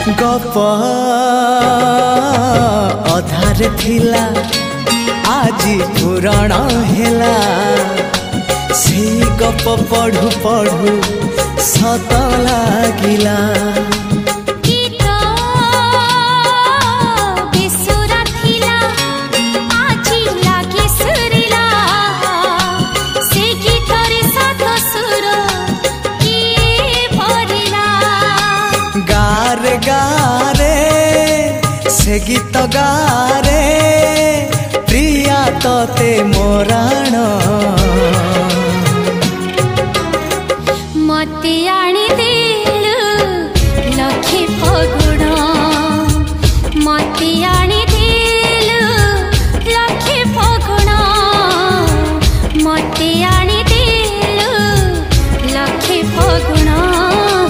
गप अधार थिला आजी पुराण हेला से गप पढ़ु पढ़ु सत लागिला से गीत गारे प्रिया तोते मोराण।